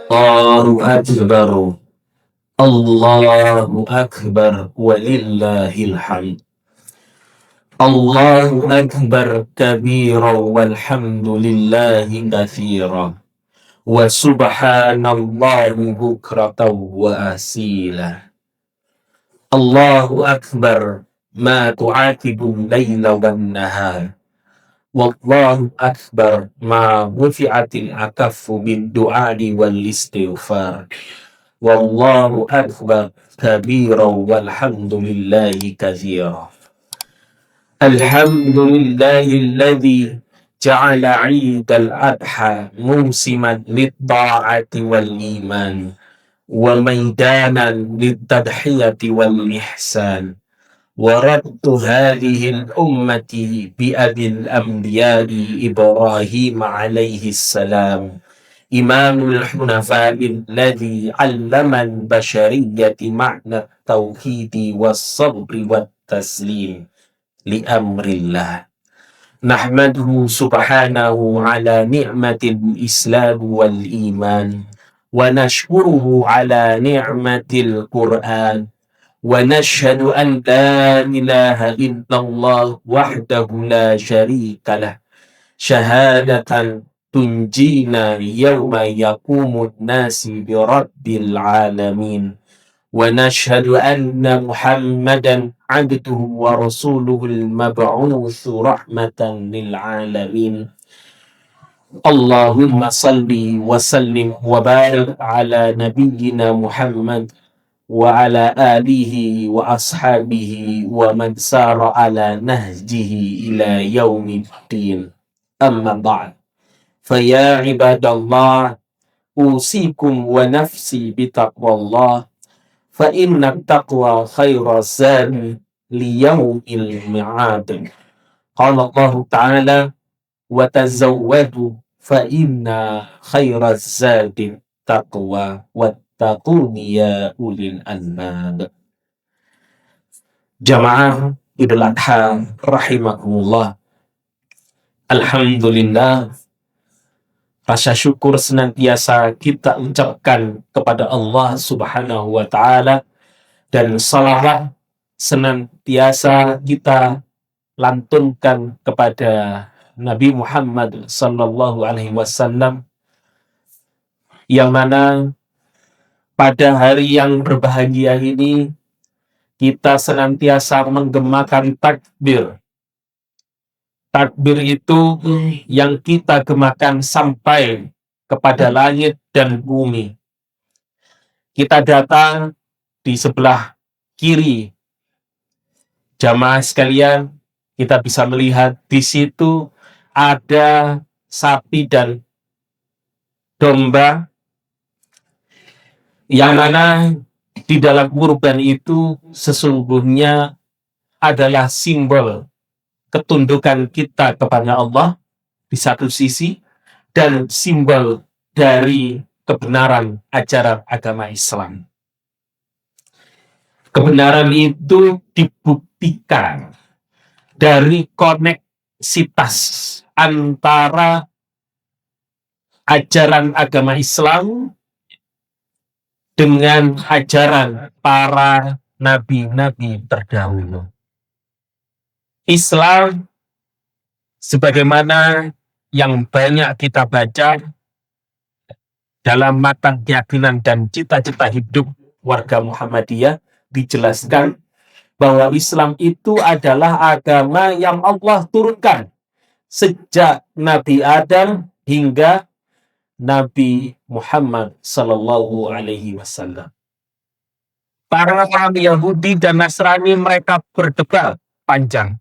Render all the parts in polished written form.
Allahu Akbar, Allahu Akbar, walillahil hamd. Allahu Akbar kabira walhamdulillahi katsira wa subhanallahi bukratan wa asila. Allahu Akbar ma tu'atibu laila wan nahar. Wallahu Akbar ma rufi'atil akaffu bid du'ani wal istighfar. Wallahu Akbar kabira walhamdulillahi katsira. Alhamdulillahilladzi ja'ala 'idal adha musiman lit-ta'ati wal iman wa maidanan lit-tadhiyati wal ihsan. وربط هذه الأمة بأبي الأنبياء إبراهيم عليه السلام إمام الحنفاء الذي علم البشرية معنى التوحيد والصبر والتسليم لأمر الله. نحمده سبحانه على نعمة الإسلام والإيمان ونشكره على نعمة القرآن ونشهد أن لا إله إلا الله وحده لا شريك له شهادة تنجينا يوم يقوم الناس برب العالمين ونشهد أن محمدا عبده ورسوله المبعوث رحمة للعالمين. اللهم صل وسلم وبارك على نبينا محمد wa ala alihi wa ashabihi wa man sara ala nahjihi ila yaumiddin. Amma ba'd. Faya ibadallah, usikum wa nafsi bitaqwallah, fa inna taqwa khaira zadi liyaumil mi'ad. Qala Allah Ta'ala, wa tazawwadu fa inna khaira zadi taqwa wa taquni ya ulil albab. Jamaah Idul Adha rahimakumullah. Alhamdulillah, rasa syukur senantiasa kita ucapkan kepada Allah Subhanahu wa taala dan salawat senantiasa kita lantunkan kepada Nabi Muhammad sallallahu alaihi wasallam, yang mana pada hari yang berbahagia ini kita senantiasa menggemakan takbir. Takbir itu yang kita gemakan sampai kepada langit dan bumi. Kita datang di sebelah kiri jamaah sekalian, kita bisa melihat di situ ada sapi dan domba, yang mana di dalam kurban itu sesungguhnya adalah simbol ketundukan kita kepada Allah di satu sisi, dan simbol dari kebenaran ajaran agama Islam. Kebenaran itu dibuktikan dari koneksitas antara ajaran agama Islam dengan ajaran para nabi-nabi terdahulu. Islam, sebagaimana yang banyak kita baca dalam matan keyakinan dan cita-cita hidup warga Muhammadiyah, dijelaskan bahwa Islam itu adalah agama yang Allah turunkan sejak Nabi Adam hingga Nabi Muhammad sallallahu alaihi wasallam. Para orang Yahudi dan Nasrani mereka berdebat panjang.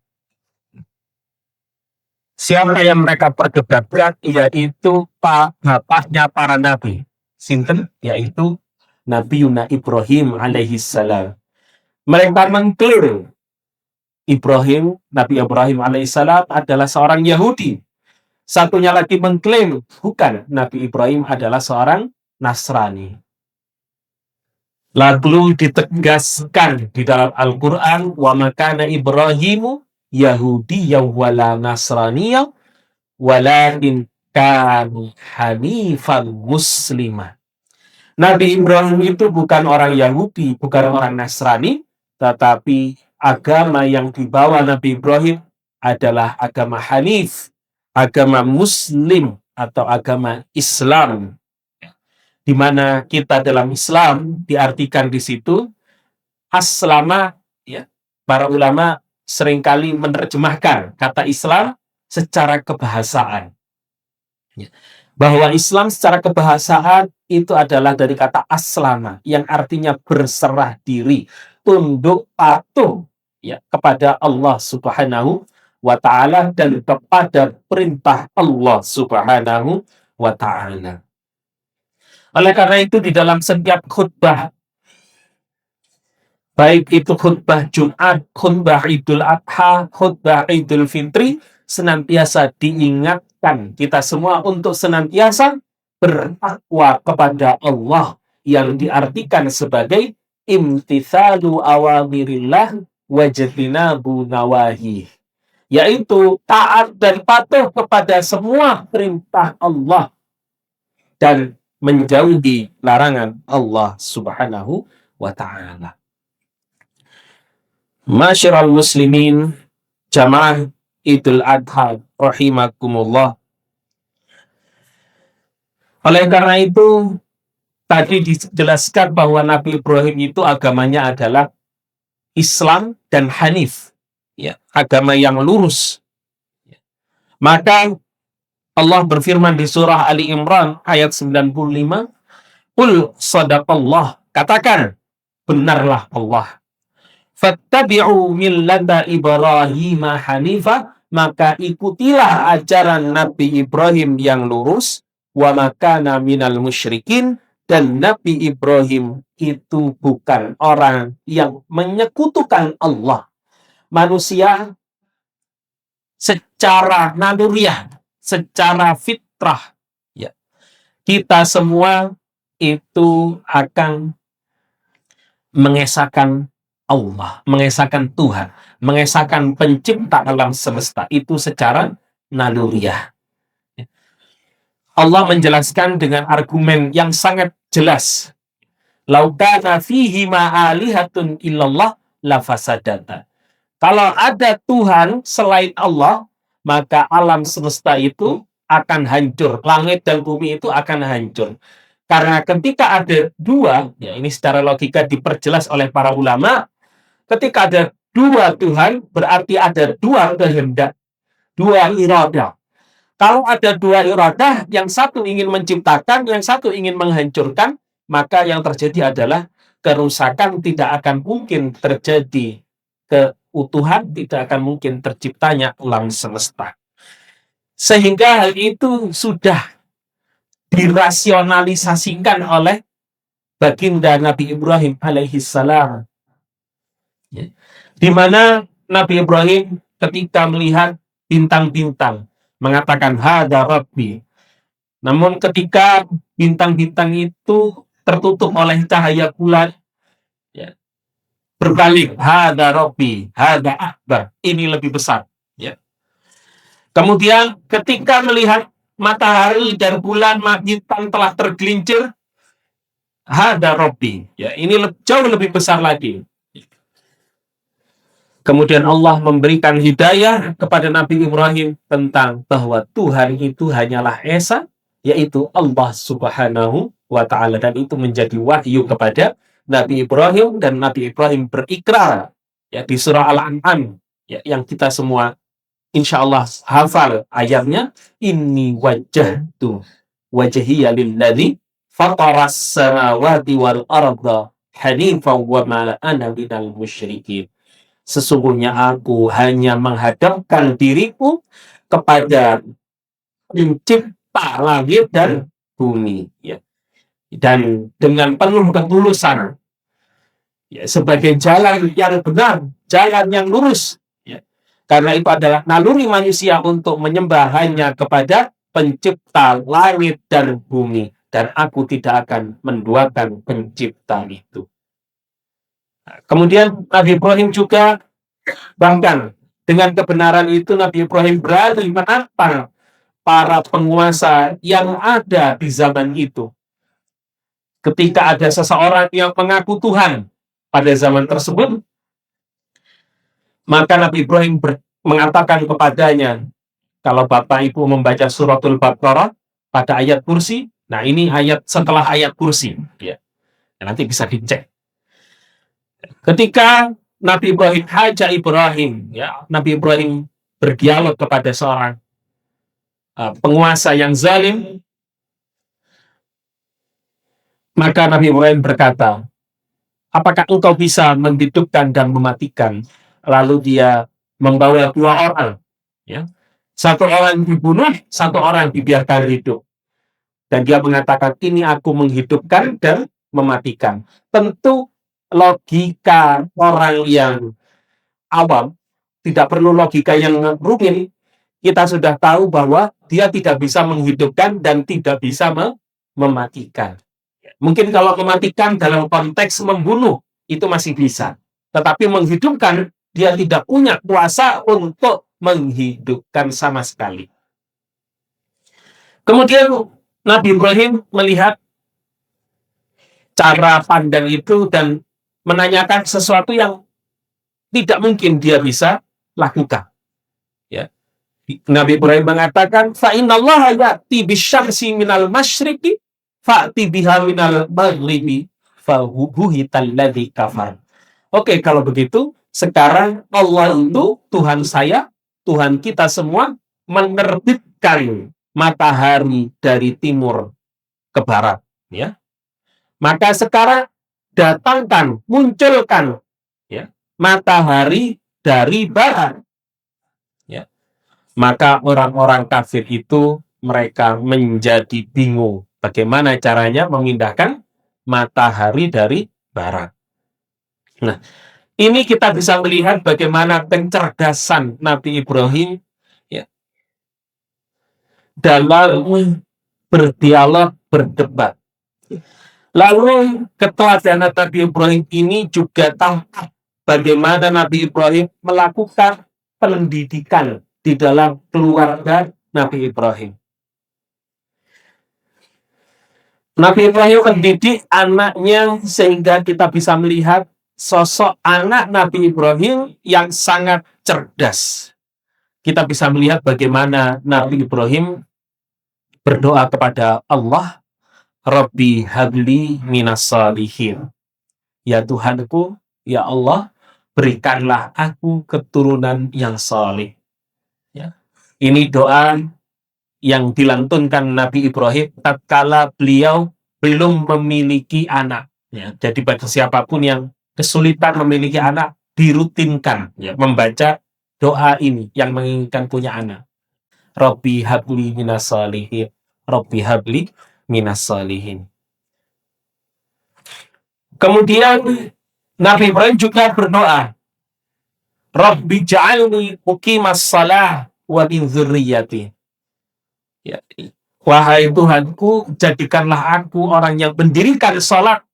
Siapa yang mereka perdebatkan? Yaitu bapaknya para nabi. Sinten? Yaitu Nabi Ibrahim alaihi salam. Mereka mengklaim Nabi Ibrahim alaihi salam adalah seorang Yahudi. Satunya lagi mengklaim bukan, Nabi Ibrahim adalah seorang Nasrani. Lalu ditegaskan di dalam Al-Quran, wa makana Ibrahimu Yahudiyyan wala Nasraniyyan walakin kanu hanifan muslimah. Nabi Ibrahim itu bukan orang Yahudi, bukan orang Nasrani, tetapi agama yang dibawa Nabi Ibrahim adalah agama Hanif, agama Muslim atau agama Islam. Di mana kita dalam Islam diartikan di situ aslama, ya. Para ulama seringkali menerjemahkan kata Islam secara kebahasaan. Bahwa Islam secara kebahasaan itu adalah dari kata aslama yang artinya berserah diri, tunduk patuh, ya, kepada Allah Subhanahu wa taala dan kepada perintah Allah Subhanahu wa taala. Oleh karena itu di dalam setiap khutbah, baik itu khutbah Jumat, khutbah Idul Adha, khutbah Idul Fitri, senantiasa diingatkan kita semua untuk senantiasa bertakwa kepada Allah yang diartikan sebagai imtithalu awamirillah wajtinabu nawahi, yaitu taat dan patuh kepada semua perintah Allah dan menjauhi larangan Allah Subhanahu wa taala. Masyiral muslimin, jamaah Idul Adha rahimakumullah. Oleh karena itu, tadi dijelaskan bahwa Nabi Ibrahim itu agamanya adalah Islam dan Hanif, ya, agama yang lurus. Maka Allah berfirman di surah Ali Imran ayat 95, "Qul sadaqallah," katakan benarlah Allah. "Fattabi'u millata Ibrahim hanifa," maka ikutilah ajaran Nabi Ibrahim yang lurus, wa makana minal musyrikin, dan Nabi Ibrahim itu bukan orang yang menyekutukan Allah. Manusia secara naluriah, secara fitrah, ya, kita semua itu akan mengesahkan Allah, mengesahkan Tuhan, mengesahkan pencipta alam semesta itu secara naluriah. Allah menjelaskan dengan argumen yang sangat jelas. "Lau kana fihi ma'alihatun illallah lafasadata." Kalau ada Tuhan selain Allah, maka alam semesta itu akan hancur, langit dan bumi itu akan hancur. Karena ketika ada dua, ya ini secara logika diperjelas oleh para ulama, ketika ada dua Tuhan, berarti ada dua kehendak, dua iradah. Kalau ada dua iradah, yang satu ingin menciptakan, yang satu ingin menghancurkan, maka yang terjadi adalah kerusakan, tidak akan mungkin terjadi keutuhan, tidak akan mungkin terciptanya alam semesta. Sehingga hal itu sudah dirasionalisasikan oleh baginda Nabi Ibrahim alaihissalam. Di mana Nabi Ibrahim ketika melihat bintang-bintang mengatakan hada rabbi. Namun ketika bintang-bintang itu tertutup oleh cahaya bulan, ya, berbalik hada rabbi, hada akbar, ini lebih besar, ya. Kemudian ketika melihat matahari dan bulan bintang telah tergelincir, hada rabbi, ya, ini jauh lebih besar lagi. Kemudian Allah memberikan hidayah kepada Nabi Ibrahim tentang bahwa Tuhan itu hanyalah Esa, yaitu Allah Subhanahu wa ta'ala. Dan itu menjadi wahyu kepada Nabi Ibrahim, dan Nabi Ibrahim berikrar, ya, di surah Al-An'am, ya, yang kita semua insya Allah hafal ayatnya, "Inni wajjahtu wajhiya lilladzi fataras samawati wal arda hanifan wa ma ana minal musyrikin." Sesungguhnya aku hanya menghadapkan diriku kepada pencipta langit dan bumi, ya, dan dengan penuh ketulusan, ya, sebagai jalan yang benar, jalan yang lurus, ya. Karena itu adalah naluri manusia untuk menyembah hanya kepada pencipta langit dan bumi, dan aku tidak akan menduakan pencipta itu. Kemudian Nabi Ibrahim juga bahkan dengan kebenaran itu Nabi Ibrahim berani menantang para penguasa yang ada di zaman itu. Ketika ada seseorang yang mengaku Tuhan pada zaman tersebut, maka Nabi Ibrahim mengatakan kepadanya, kalau Bapak Ibu membaca suratul Baqarah pada ayat kursi, nah ini ayat setelah ayat kursi, ya. Nanti bisa dicek. Ketika Nabi Ibrahim, Haja Ibrahim, ya, Nabi Ibrahim berdialog kepada seorang penguasa yang zalim, maka Nabi Ibrahim berkata, apakah engkau bisa menghidupkan dan mematikan? Lalu dia membawa dua orang, ya. Satu orang dibunuh, satu orang dibiarkan hidup. Dan dia mengatakan, ini aku menghidupkan dan mematikan. Tentu logika orang yang awam, tidak perlu logika yang rumit. Kita sudah tahu bahwa dia tidak bisa menghidupkan dan tidak bisa mematikan. Mungkin kalau mematikan dalam konteks membunuh, itu masih bisa. Tetapi menghidupkan, dia tidak punya kuasa untuk menghidupkan sama sekali. Kemudian Nabi Ibrahim melihat cara pandang itu dan menanyakan sesuatu yang tidak mungkin dia bisa lakukan. Ya. Nabi Ibrahim mengatakan, fa innallaha ya'ti bisyamsi minal masyriqi fa'ti biha minal maghribi fa buhital ladzi kafar. Oke, kalau begitu, sekarang Allah itu Tuhan saya, Tuhan kita semua, menerbitkan matahari dari timur ke barat, ya. Maka sekarang datangkan, munculkan, ya, matahari dari barat, ya. Maka orang-orang kafir itu mereka menjadi bingung bagaimana caranya memindahkan matahari dari barat. Nah, ini kita bisa melihat bagaimana kecerdasan Nabi Ibrahim, ya, dalam berdialog, berdebat. Lalu keteladanan Nabi Ibrahim ini juga tampak bagaimana Nabi Ibrahim melakukan pendidikan di dalam keluarga Nabi Ibrahim. Nabi Ibrahim mendidik anaknya sehingga kita bisa melihat sosok anak Nabi Ibrahim yang sangat cerdas. Kita bisa melihat bagaimana Nabi Ibrahim berdoa kepada Allah, Rabbi habli minas salihin. Ya Tuhanku, ya Allah, berikanlah aku keturunan yang saleh. Ya. Ini doa yang dilantunkan Nabi Ibrahim tatkala beliau belum memiliki anak. Ya. Jadi bagi siapapun yang kesulitan memiliki anak, dirutinkan, ya, membaca doa ini yang menginginkan punya anak. Rabbi habli minas salihin. Rabbi habli minas salihin. Kemudian Nabi Ibrahim juga berdoa, Rabbi ja'alni muqimas shalah wa min dzurriyyati. Ya. Wahai Tuhanku, jadikanlah aku orang yang mendirikan salat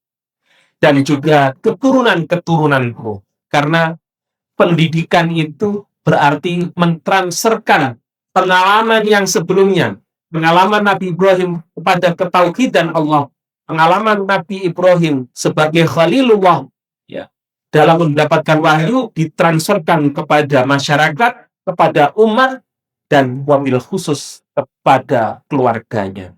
dan juga keturunan-keturunanku. Karena pendidikan itu berarti mentransferkan pengalaman yang sebelumnya, pengalaman Nabi Ibrahim kepada ketauhidan Allah, pengalaman Nabi Ibrahim sebagai Khalilullah, ya, dalam mendapatkan wahyu ditransferkan kepada masyarakat, kepada umat, dan wabil khusus kepada keluarganya.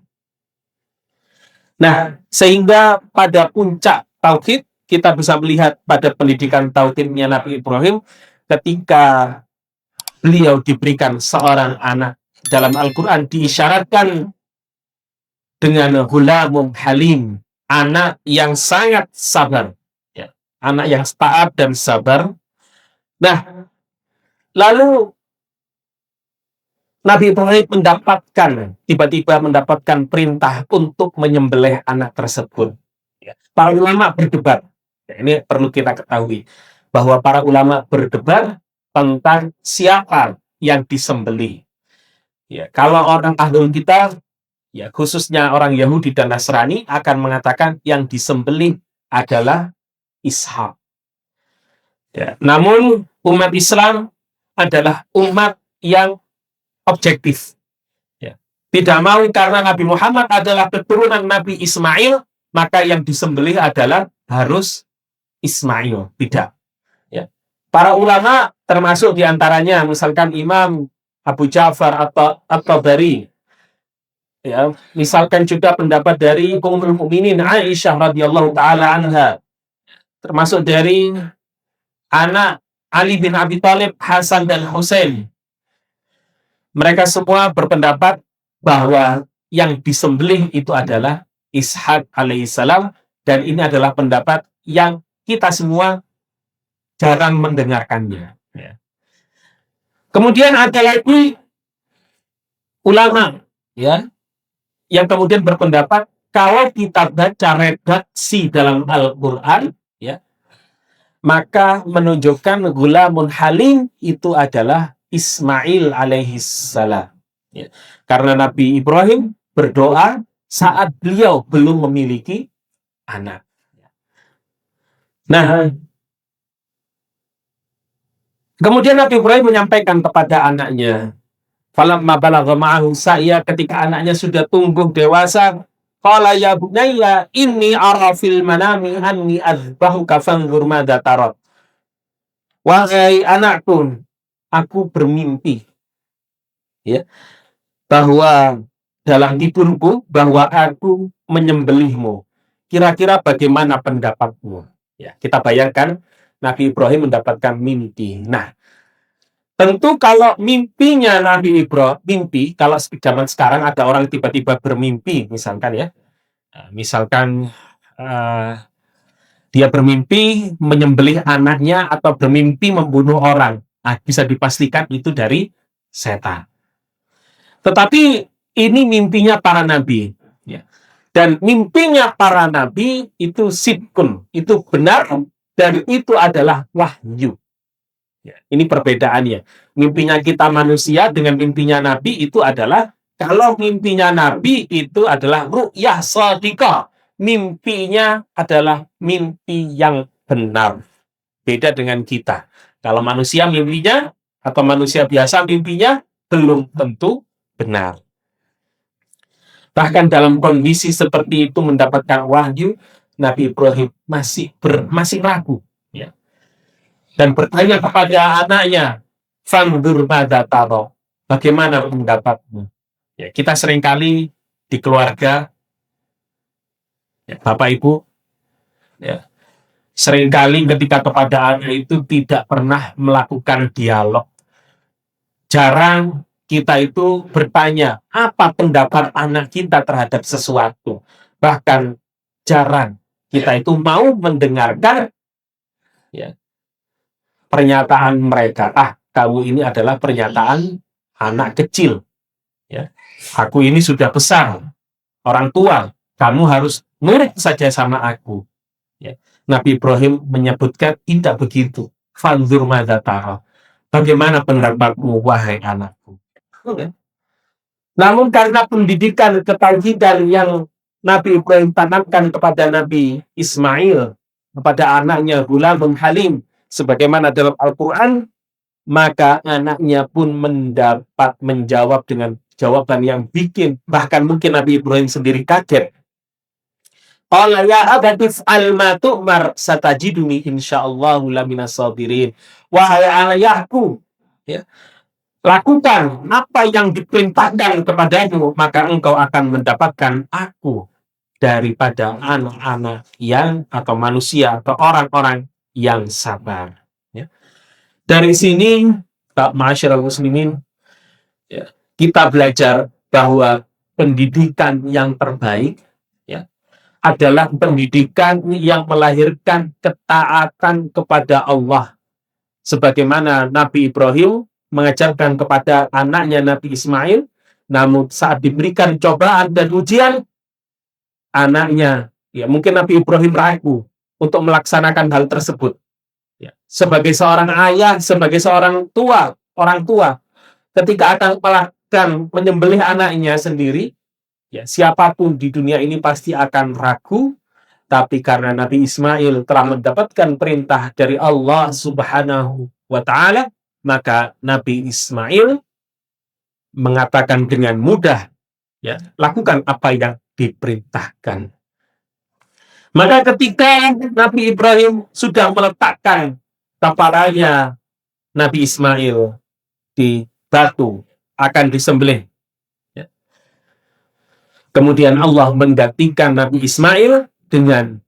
Nah, sehingga pada puncak tauhid kita bisa melihat pada pendidikan tauhidnya Nabi Ibrahim ketika beliau diberikan seorang anak. Dalam Al-Quran diisyaratkan dengan hulamum halim, anak yang sangat sabar, ya, anak yang taat dan sabar. Nah, lalu Nabi Ibrahim tiba-tiba mendapatkan perintah untuk menyembelih anak tersebut. Para ulama berdebat. Ini perlu kita ketahui bahwa para ulama berdebat tentang siapa yang disembelih. Ya, kalau orang ahlul kitab, ya khususnya orang Yahudi dan Nasrani akan mengatakan yang disembelih adalah Ishak. Ya, namun umat Islam adalah umat yang objektif. Ya. Tidak mau karena Nabi Muhammad adalah keturunan Nabi Ismail, maka yang disembelih adalah harus Ismail. Tidak. Ya. Para ulama termasuk diantaranya misalkan Imam Abu Ja'far atau At-Tabari, ya, misalkan juga pendapat dari Ummul Mukminin Aisyah radhiyallahu taala anha, termasuk dari anak Ali bin Abi Thalib, Hasan dan Husain. Mereka semua berpendapat bahwa yang disembelih itu adalah Ishak alaihissalam, dan ini adalah pendapat yang kita semua jarang mendengarkannya. Ya. Kemudian ada lagi ulama, ya, yang kemudian berpendapat kalau kita baca redaksi dalam Al-Quran, ya, maka menunjukkan Gulamun Halim itu adalah Ismail alaihissalam. Ya. Karena Nabi Ibrahim berdoa saat beliau belum memiliki anak. Nah, kemudian Nabi Ibrahim menyampaikan kepada anaknya, falamma balagha ma'ahu sa'ya, ketika anaknya sudah tumbuh dewasa, qala ya bunayya inni ara fil manami anni azbahuka fanzur madza tarat. Wahai anakku, aku bermimpi, ya, bahwa dalam tidurku bahwa aku menyembelihmu. Kira-kira bagaimana pendapatmu? Ya, kita bayangkan Nabi Ibrahim mendapatkan mimpi. Nah, tentu kalau mimpinya Nabi Ibrahim, mimpi, kalau zaman sekarang ada orang tiba-tiba bermimpi, misalkan ya, misalkan dia bermimpi menyembelih anaknya atau bermimpi membunuh orang, bisa dipastikan itu dari setan. Tetapi ini mimpinya para nabi, ya. Dan mimpinya para nabi itu sidqun, itu benar, dan itu adalah wahyu. Ya, ini perbedaannya. Mimpinya kita manusia dengan mimpinya nabi itu adalah, kalau mimpinya nabi itu adalah ru'yah shadiqah, mimpinya adalah mimpi yang benar. Beda dengan kita. Kalau manusia mimpinya atau manusia biasa mimpinya belum tentu benar. Bahkan dalam kondisi seperti itu mendapatkan wahyu, Nabi Ibrahim masih ragu, ya. Dan bertanya kepada anaknya, fanzur madza tara, bagaimana pendapatmu? Ya, kita seringkali di keluarga, ya, Bapak Ibu, ya, seringkali ketika kepada anak itu tidak pernah melakukan dialog. Jarang kita itu bertanya apa pendapat anak kita terhadap sesuatu. Bahkan jarang kita itu mau mendengarkan, ya, pernyataan mereka. Kamu ini adalah pernyataan anak kecil, ya. Aku ini sudah besar, orang tua, kamu harus nurut saja sama aku, ya. Nabi Ibrahim menyebutkan tidak begitu. Fanzur madza tara, bagaimana pendapatmu wahai anakku. Namun karena pendidikan ketauhidan yang Nabi Ibrahim tanamkan kepada Nabi Ismail, kepada anaknya Gulamun Halim, sebagaimana dalam Al-Quran, maka anaknya pun mendapat menjawab dengan jawaban yang bikin bahkan mungkin Nabi Ibrahim sendiri kaget. Qala ya abati fa'al ma tu'mar satajiduni insyaallahu laminas sabirin. Wahai ayahku, ya, lakukan apa yang diperintahkan kepadamu, maka engkau akan mendapatkan aku daripada anak-anak yang atau manusia atau orang-orang yang sabar. Ya. Dari sini, ma'asyiral muslimin, ya, kita belajar bahwa pendidikan yang terbaik, ya, adalah pendidikan yang melahirkan ketaatan kepada Allah. Sebagaimana Nabi Ibrahim mengajarkan kepada anaknya Nabi Ismail, namun saat diberikan cobaan dan ujian, anaknya, ya, mungkin Nabi Ibrahim ragu untuk melaksanakan hal tersebut. Ya, sebagai seorang ayah, sebagai seorang orang tua, ketika akan menyembelih anaknya sendiri, ya, siapapun di dunia ini pasti akan ragu. Tapi karena Nabi Ismail telah mendapatkan perintah dari Allah Subhanahu wa Ta'ala, maka Nabi Ismail mengatakan dengan mudah Ya, lakukan apa yang diperintahkan. Maka ketika Nabi Ibrahim sudah meletakkan kepalanya Nabi Ismail di batu akan disembelih, ya. Kemudian Allah menggantikan Nabi Ismail dengan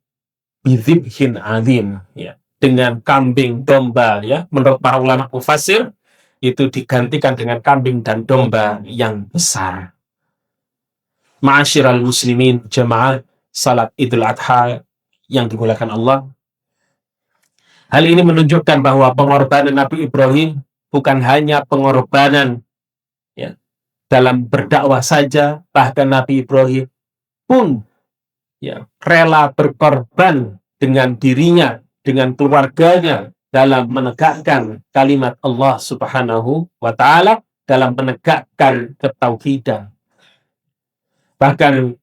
bizibhin azim, ya, dengan kambing domba, ya. Menurut para ulama mufassir itu digantikan dengan kambing dan domba yang besar. Ma'asyiral muslimin jemaah salat Idul Adha yang dimuliakan Allah. Hal ini menunjukkan bahwa pengorbanan Nabi Ibrahim bukan hanya pengorbanan, ya, dalam berdakwah saja, bahkan Nabi Ibrahim pun, ya, rela berkorban dengan dirinya, dengan keluarganya dalam menegakkan kalimat Allah Subhanahu wa Ta'ala, dalam menegakkan ketauhidan. Bahkan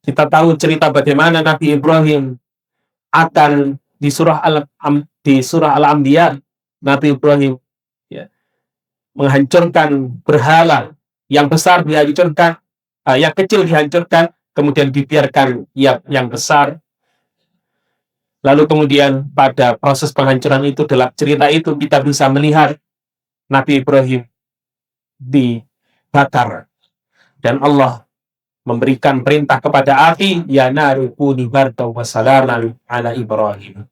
kita tahu cerita bagaimana Nabi Ibrahim akan di surah Al-Anbiya, Nabi Ibrahim, ya, menghancurkan berhala, yang besar dihancurkan, yang kecil dihancurkan, kemudian dibiarkan yang besar. Lalu kemudian pada proses penghancuran itu, dalam cerita itu kita bisa melihat Nabi Ibrahim dibakar dan Allah memberikan perintah kepada api, ya naru kuni bardan wa salaman ala Ibrahim.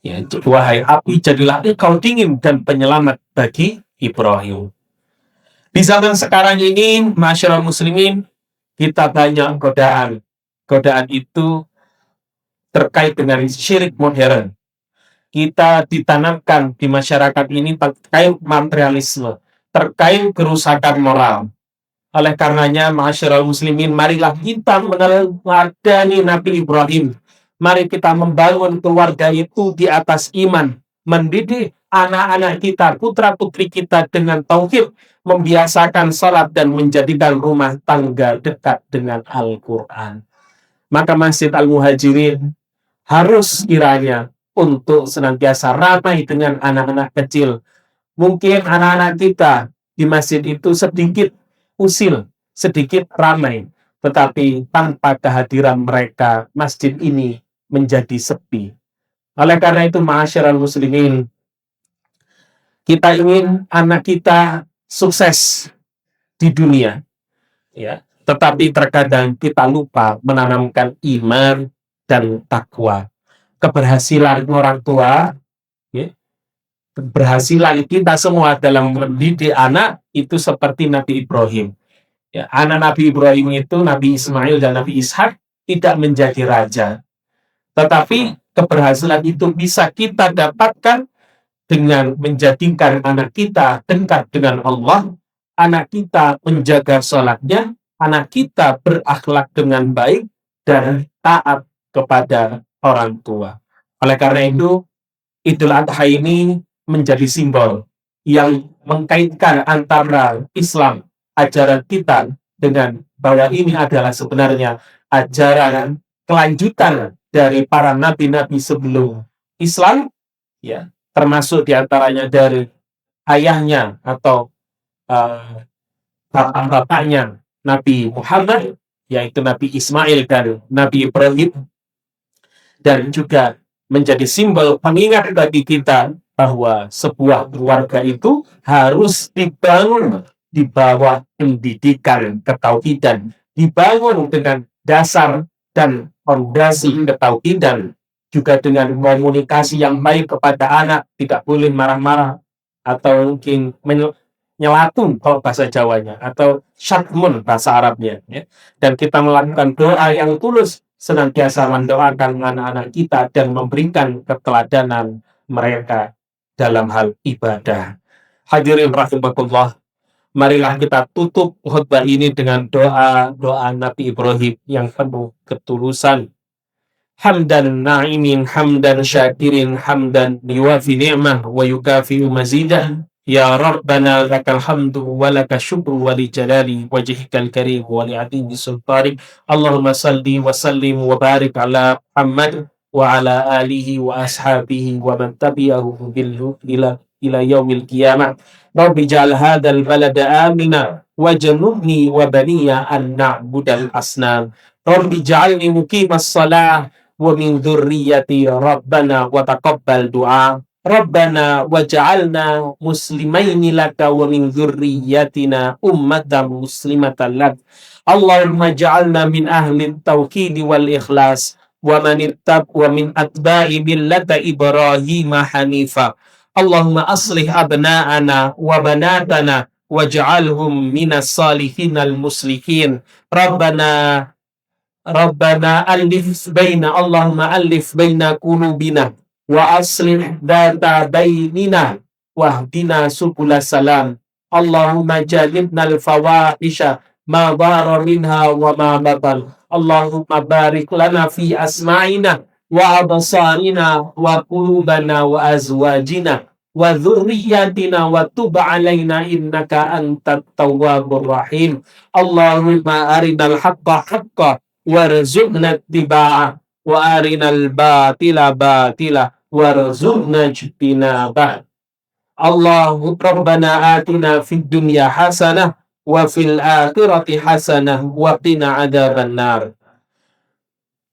Ya, wahai api, jadilah engkau dingin dan penyelamat bagi Ibrahim. Di zaman sekarang ini, masyarakat muslimin, kita banyak godaan. Godaan itu terkait dengan syirik modern. Kita ditanamkan di masyarakat ini terkait materialisme, terkait kerusakan moral. Oleh karenanya, masyarakat muslimin, marilah kita meneladani Nabi Ibrahim. Mari kita membangun keluarga itu di atas iman, mendidik anak-anak kita, putra-putri kita dengan tauhid, membiasakan salat dan menjadikan rumah tangga dekat dengan Al-Quran. Maka Masjid Al-Muhajirin harus kiranya untuk senantiasa ramai dengan anak-anak kecil. Mungkin anak-anak kita di masjid itu sedikit usil, sedikit ramai, tetapi tanpa kehadiran mereka, masjid ini menjadi sepi. Oleh karena itu, ma'asyiral muslimin, kita ingin anak kita sukses di dunia, ya, tetapi terkadang kita lupa menanamkan iman dan takwa. Keberhasilan orang tua, ya, keberhasilan kita semua dalam mendidik anak itu seperti Nabi Ibrahim. Ya, anak Nabi Ibrahim itu, Nabi Ismail dan Nabi Ishak, tidak menjadi raja. Tetapi keberhasilan itu bisa kita dapatkan dengan menjadikan anak kita dekat dengan Allah, anak kita menjaga sholatnya, anak kita berakhlak dengan baik, dan taat kepada orang tua. Oleh karena itu, Idul Adha ini menjadi simbol yang mengkaitkan antara Islam, ajaran kita, dengan bahwa ini adalah sebenarnya ajaran kelanjutan dari para nabi-nabi sebelum Islam, ya, termasuk diantaranya dari ayahnya atau bapaknya Nabi Muhammad, yaitu Nabi Ismail dan Nabi Ibrahim, dan juga menjadi simbol pengingat bagi kita bahwa sebuah keluarga itu harus dibangun di bawah pendidikan ketauhidan, dibangun dengan dasar dan fondasi ketauhidan, juga dengan komunikasi yang baik kepada anak, tidak boleh marah-marah atau mungkin nyelatu kalau bahasa Jawanya, atau syatmun bahasa Arabnya, ya. Dan kita melakukan doa yang tulus, senantiasa mendoakan anak-anak kita dan memberikan keteladanan mereka dalam hal ibadah. Hadirin rahimakumullah, marilah kita tutup khutbah ini dengan doa Nabi Ibrahim yang penuh ketulusan. Hamdan na'imin, hamdan syakirin, hamdan yuwafi ni'mah wa yukafi mazidah. Ya Rabbana lakal hamdu wa laka syukru wa li jalali wajhikal karim wa li adimi sultanik. Allahumma salli wa sallim wa barik ala Muhammad wa ala alihi wa ashabihi wa man tabi'ahu bil ila ila yaumil qiyamah. Rabbi ij'al hadzal balada amina wajnubni wa baniya an na'budal asnam. Rabbi ij'alni muqimas shalah wa min dzurriyyati rabbana wa taqabbal du'a. Rabbana waj'alna muslimaini laka wa min dzurriyyatina ummatan muslimatan lak. Allahumma ja'alna min ahli tauhid wal ikhlas wa min atba'i millata Ibrahim hanifa. Allahumma aslih abna'ana wa banatana waj'alhum minas salihin al muslihin. Rabbana Allahumma alif baina qulubina wa aslih data bainina wahdina subula salam. Allahumma jalibna al-fawahisha ma dhara minha wa ma batan. Allahumma barik lana fi asma'ina wa absarina wa qulubana wa azwajina wa dhurriyyatina wa tub alaina innaka antat tawwabur rahim. Allahumma arinal haqqa haqqa warzuqna ittiba'a wa arinal batila batila warzuqna ijtinabah. Allahu rabbana atina fid dunya hasanah wa fil akhirati hasanah wa qina adzaban nar.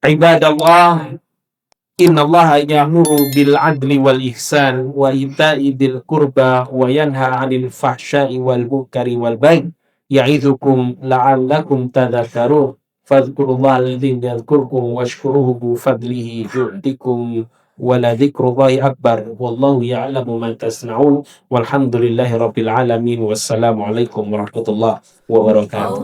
Ibadallah, innallaha ya'muru bil adli wal ihsan wa ita'i dzil qurba wa yanha 'anil fahsya'i wal munkari wal baghi ya'idzukum la'allakum tadhakkarun. Fadhkurullaha alladzi yadhkurkum washkuruhu bi fadlihi yu'tikum wa la dzikrullahi akbar wallahu ya'lamu ma tasna'un walhamdulillahi rabbil alamin. Wassalamu alaikum warahmatullahi wabarakatuh.